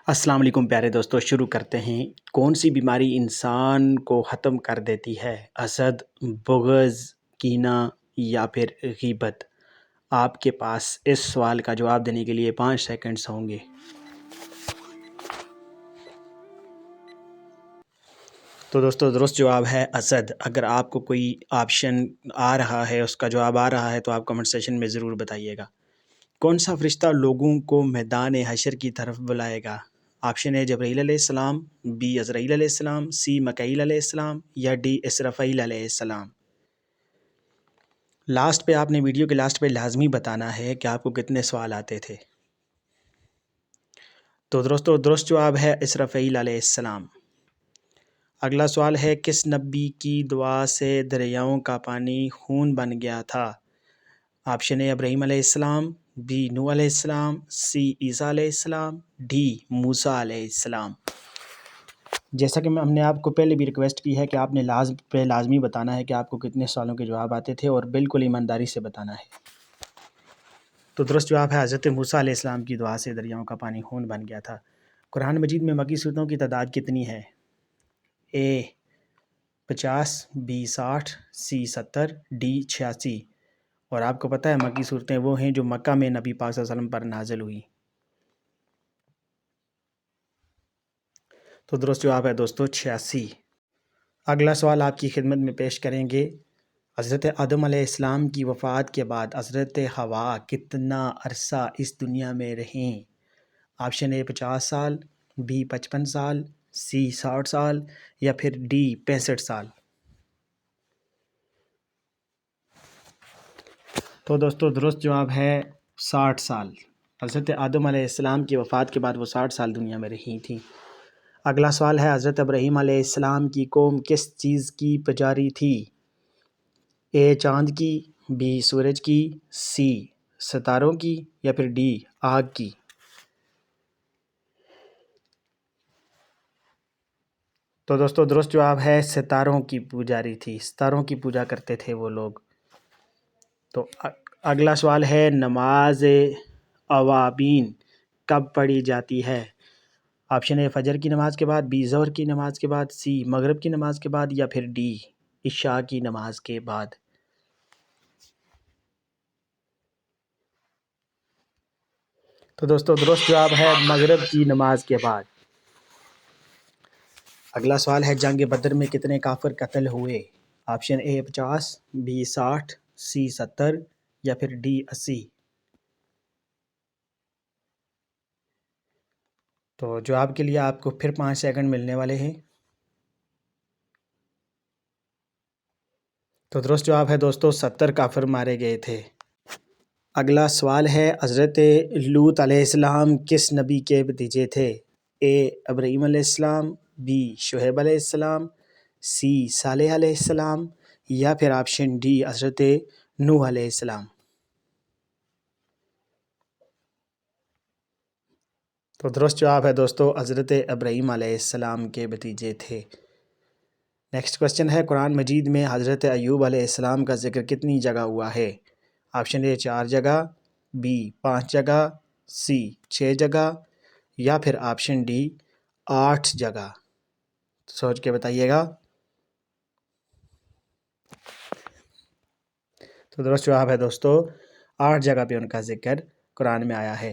السلام علیکم پیارے دوستو، شروع کرتے ہیں۔ کون سی بیماری انسان کو ختم کر دیتی ہے؟ حسد، بغض، کینہ یا پھر غیبت؟ آپ کے پاس اس سوال کا جواب دینے کے لیے 5 سیکنڈز ہوں گے۔ تو دوستو درست جواب ہے حسد۔ اگر آپ کو کوئی آپشن آ رہا ہے، اس کا جواب آ رہا ہے تو آپ کمنٹ سیکشن میں ضرور بتائیے گا۔ کون سا فرشتہ لوگوں کو میدان حشر کی طرف بلائے گا؟ آپشن اے جبرائیل علیہ السلام، بی عزرائیل علیہ السلام، سی میکائیل علیہ السلام یا ڈی اسرافیل علیہ السلام۔ لاسٹ پہ آپ نے ویڈیو کے لاسٹ پہ لازمی بتانا ہے کہ آپ کو کتنے سوال آتے تھے۔ تو دوستو درست جواب ہے اسرافیل علیہ السلام۔ اگلا سوال ہے، کس نبی کی دعا سے دریاؤں کا پانی خون بن گیا تھا؟ آپشن اے ابراہیم علیہ السلام، بی نوح علیہ السلام، سی عیسیٰ علیہ السلام، ڈی موسیٰ علیہ السلام۔ جیسا کہ ہم نے آپ کو پہلے بھی ریکویسٹ کی ہے کہ آپ نے لازمی بتانا ہے کہ آپ کو کتنے سوالوں کے جواب آتے تھے اور بالکل ایمانداری سے بتانا ہے۔ تو درست جواب ہے حضرت موسیٰ علیہ السلام کی دعا سے دریاؤں کا پانی خون بن گیا تھا۔ قرآن مجید میں مکی صورتوں کی تعداد کتنی ہے؟ اے 50، بی 60، سی 70، ڈی 86۔ اور آپ کو پتہ ہے مکی صورتیں وہ ہیں جو مکہ میں نبی پاک صلی اللہ علیہ وسلم پر نازل ہوئی۔ تو درست جواب ہے دوستو 86۔ اگلا سوال آپ کی خدمت میں پیش کریں گے۔ حضرت آدم علیہ السلام کی وفات کے بعد حضرت حوا کتنا عرصہ اس دنیا میں رہیں؟ آپشن اے 50 سال، بی 55 سال، سی 60 سال یا پھر ڈی 65 سال۔ تو دوستو درست جواب ہے 60 سال۔ حضرت آدم علیہ السلام کی وفات کے بعد وہ 60 سال دنیا میں رہی تھیں۔ اگلا سوال ہے، حضرت ابراہیم علیہ السلام کی قوم کس چیز کی پجاری تھی؟ اے چاند کی، بی سورج کی، سی ستاروں کی یا پھر ڈی آگ کی۔ تو دوستو درست جواب ہے ستاروں کی پجاری تھی، ستاروں کی پوجا کرتے تھے وہ لوگ۔ تو اگلا سوال ہے، نماز اوابین کب پڑھی جاتی ہے؟ آپشن اے فجر کی نماز کے بعد، بی ظہر کی نماز کے بعد، سی مغرب کی نماز کے بعد یا پھر ڈی عشاء کی نماز کے بعد۔ تو دوستو درست جواب ہے مغرب کی نماز کے بعد۔ اگلا سوال ہے، جنگ بدر میں کتنے کافر قتل ہوئے؟ آپشن اے 50، بی 60، سی 70 یا پھر ڈی 80۔ تو جواب کے لیے آپ کو پھر 5 سیکنڈ ملنے والے ہیں۔ تو درست جواب ہے دوستو 70 کافر مارے گئے تھے۔ اگلا سوال ہے، حضرت لوط علیہ السلام کس نبی کے بھتیجے تھے؟ اے ابراہیم علیہ السلام، بی شعیب علیہ السلام، سی صالح علیہ السلام یا پھر آپشن ڈی حضرت نوح علیہ السلام۔ تو درست جواب ہے دوستو حضرت ابراہیم علیہ السلام کے بھتیجے تھے۔ نیکسٹ کوسچن ہے، قرآن مجید میں حضرت ایوب علیہ السلام کا ذکر کتنی جگہ ہوا ہے؟ آپشن اے 4 جگہ، بی 5 جگہ، سی 6 جگہ یا پھر آپشن ڈی 8 جگہ۔ سوچ کے بتائیے گا۔ تو درست جواب ہے دوستو 8 جگہ پہ ان کا ذکر قرآن میں آیا ہے۔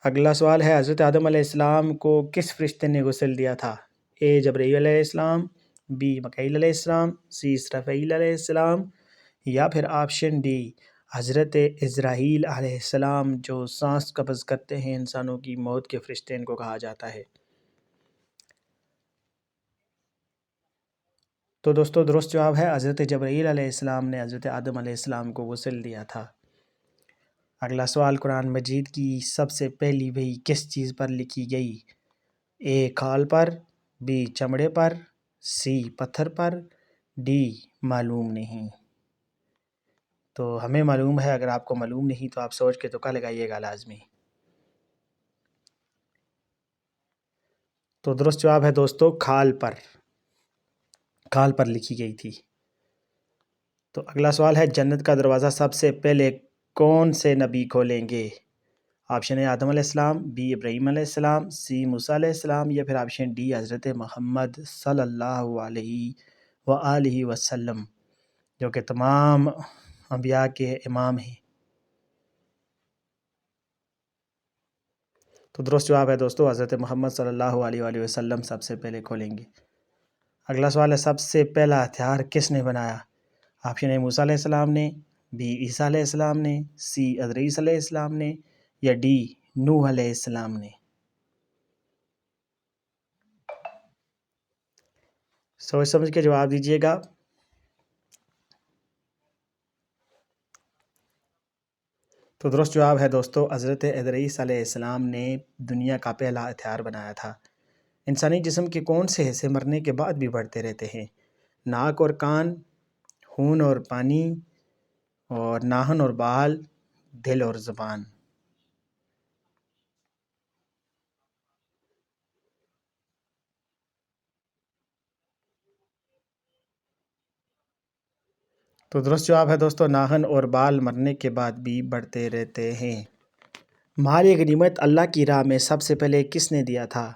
اگلا سوال ہے، حضرت آدم علیہ السلام کو کس فرشتے نے غسل دیا تھا؟ اے جبرائیل علیہ السلام، بی میکائیل علیہ السلام، سی اسرافیل علیہ السلام یا پھر آپشن ڈی حضرت عزرائیل علیہ السلام، جو سانس قبض کرتے ہیں انسانوں کی، موت کے فرشتے ان کو کہا جاتا ہے۔ تو دوستو درست جواب ہے حضرت جبرائیل علیہ السلام نے حضرت آدم علیہ السلام کو غسل دیا تھا۔ اگلا سوال، قرآن مجید کی سب سے پہلی وحی کس چیز پر لکھی گئی؟ اے کھال پر، بی چمڑے پر، سی پتھر پر، ڈی معلوم نہیں۔ تو ہمیں معلوم ہے، اگر آپ کو معلوم نہیں تو آپ سوچ کے تکا لگائیے گا لازمی۔ تو درست جواب ہے دوستو کھال پر، کھال پر لکھی گئی تھی۔ تو اگلا سوال ہے، جنت کا دروازہ سب سے پہلے کون سے نبی کھولیں گے؟ آپشن اے آدم علیہ السلام، بی ابراہیم علیہ السلام، سی موسیٰ علیہ السلام، یا پھر آپشن ڈی حضرت محمد صلی اللہ علیہ وآلہ وسلم، جو کہ تمام انبیاء کے امام ہیں۔ تو درست جواب ہے دوستو حضرت محمد صلی اللہ علیہ وآلہ وسلم سب سے پہلے کھولیں گے۔ اگلا سوال ہے، سب سے پہلا ہتھیار کس نے بنایا؟ آپشن اے موسیٰ علیہ السلام نے، بی عیسیٰ علیہ السلام نے، سی ادریس علیہ السلام نے، یا ڈی نوح علیہ السلام نے۔ سوچ سمجھ کے جواب دیجیے گا۔ تو درست جواب ہے دوستو، حضرت ادریس علیہ السلام نے دنیا کا پہلا ہتھیار بنایا تھا۔ انسانی جسم کے کون سے حصے مرنے کے بعد بھی بڑھتے رہتے ہیں؟ ناک اور کان، خون اور پانی، اور ناخن اور بال، دل اور زبان۔ تو درست جواب ہے دوستو، ناخن اور بال مرنے کے بعد بھی بڑھتے رہتے ہیں۔ مال غنیمت اللہ کی راہ میں سب سے پہلے کس نے دیا تھا؟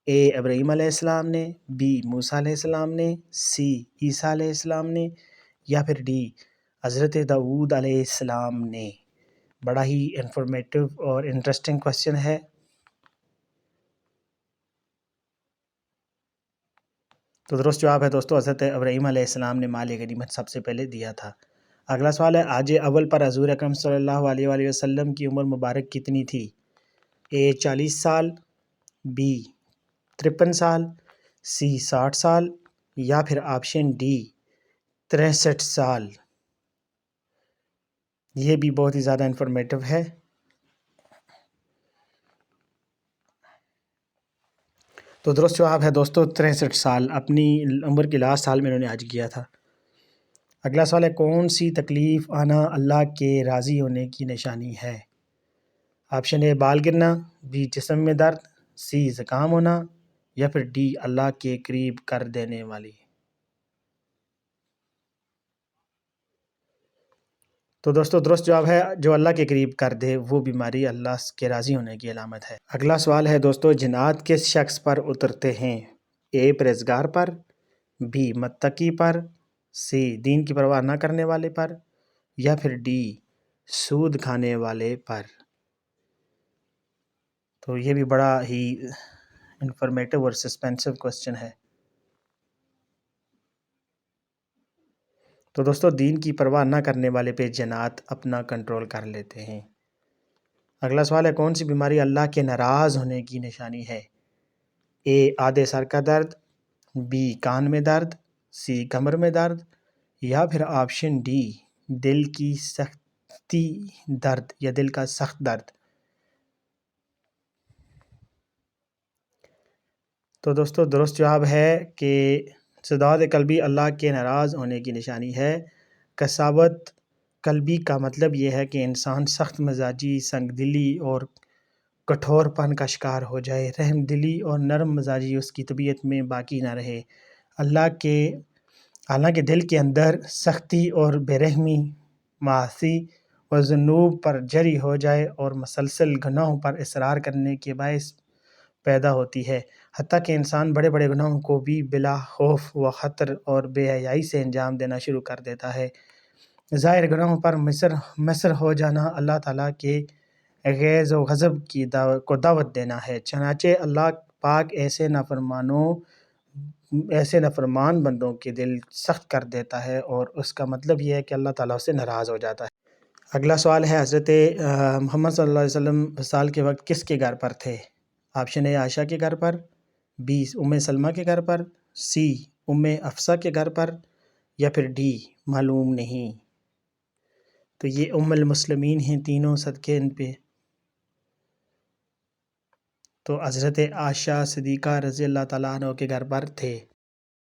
اے ابراہیم علیہ السلام نے، بی موسیٰ علیہ السلام نے، سی عیسیٰ علیہ السلام نے، یا پھر ڈی حضرت داؤد علیہ السلام نے۔ بڑا ہی انفارمیٹیو اور انٹرسٹنگ کوسچن ہے۔ تو درست جواب ہے دوستو، حضرت ابراہیم علیہ السلام نے مال غنیمت سب سے پہلے دیا تھا۔ اگلا سوال ہے، حج اول پر حضور اکرم صلی اللہ علیہ وآلہ وسلم کی عمر مبارک کتنی تھی؟ اے 40 سال، بی 53 سال، سی 60 سال، یا پھر آپشن ڈی 63 سال۔ یہ بھی بہت ہی زیادہ انفارمیٹیو ہے۔ تو درست جواب ہے دوستو 63 سال، اپنی عمر کے لاسٹ سال میں انہوں نے حج کیا تھا۔ اگلا سوال ہے، کون سی تکلیف آنا اللہ کے راضی ہونے کی نشانی ہے؟ آپشن اے بال گرنا، بی جسم میں درد، سی زکام ہونا، یا پھر ڈی اللہ کے قریب کر دینے والی۔ تو دوستو درست جواب ہے، جو اللہ کے قریب کر دے وہ بیماری اللہ کے راضی ہونے کی علامت ہے۔ اگلا سوال ہے دوستو، جنات کس شخص پر اترتے ہیں؟ اے پرہیزگار پر، بی متقی پر، سی دین کی پرواہ نہ کرنے والے پر، یا پھر ڈی سود کھانے والے پر۔ تو یہ بھی بڑا ہی انفارمیٹیو اور سسپینسو کوسچن ہے۔ تو دوستو دین کی پرواہ نہ کرنے والے پہ جنات اپنا کنٹرول کر لیتے ہیں۔ اگلا سوال ہے، کون سی بیماری اللہ کے ناراض ہونے کی نشانی ہے؟ اے آدھے سر کا درد، بی کان میں درد، سی کمر میں درد، یا پھر آپشن ڈی دل کی سختی درد یا دل کا سخت درد۔ تو دوستو درست جواب ہے کہ صداعت قلبی اللہ کے ناراض ہونے کی نشانی ہے۔ قساوت قلبی کا مطلب یہ ہے کہ انسان سخت مزاجی، سنگ دلی اور کٹھور پن کا شکار ہو جائے، رحم دلی اور نرم مزاجی اس کی طبیعت میں باقی نہ رہے، حالانکہ دل کے اندر سختی اور بے رحمی معاصی و ذنوب پر جری ہو جائے اور مسلسل گناہوں پر اصرار کرنے کے باعث پیدا ہوتی ہے، حتیٰ کہ انسان بڑے بڑے گناہوں کو بھی بلا خوف و خطر اور بے حیائی سے انجام دینا شروع کر دیتا ہے۔ ظاہر گناہوں پر مصر ہو جانا اللہ تعالیٰ کے غیظ و غضب کو دعوت دینا ہے، چنانچہ اللہ پاک ایسے نافرمان بندوں کے دل سخت کر دیتا ہے، اور اس کا مطلب یہ ہے کہ اللہ تعالیٰ سے ناراض ہو جاتا ہے۔ اگلا سوال ہے، حضرت محمد صلی اللہ علیہ وسلم وصال کے وقت کس کے گھر پر تھے؟ آپشن اے عائشہ کے گھر پر، بی ام سلمہ کے گھر پر، سی ام حفصہ کے گھر پر، یا پھر ڈی معلوم نہیں۔ تو یہ ام المسلمین ہیں تینوں، صدقے ان پہ۔ تو حضرت عائشہ صدیقہ رضی اللہ تعالیٰ عنہ کے گھر پر تھے۔